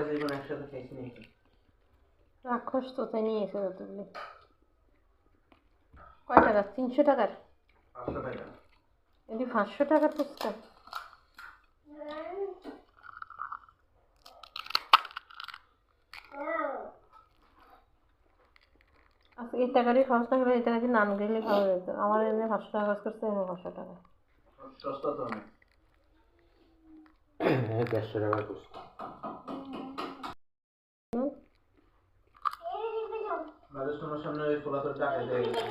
জীবন একসাথে খাইছি নাকি? রাক্ষস তো তাই নিয়ে এসে যতগুলি। কয় টাকা? 300 টাকার? 500 টাকা। এটি 500 টাকার ফুচকা? আচ্ছা, এই টাকারই খরচ না করে এই টাকা দিয়ে নান গেলে খাওয়া যেত। আমার এমনি 500 টাকা খরচ করছে, এমনি 500 টাকা। সস্তা তো অনেক। 150 টাকার ফুচকা। রাজেশ তোমার সামনে ওই পোলাতে টাকা দিয়ে গেছে।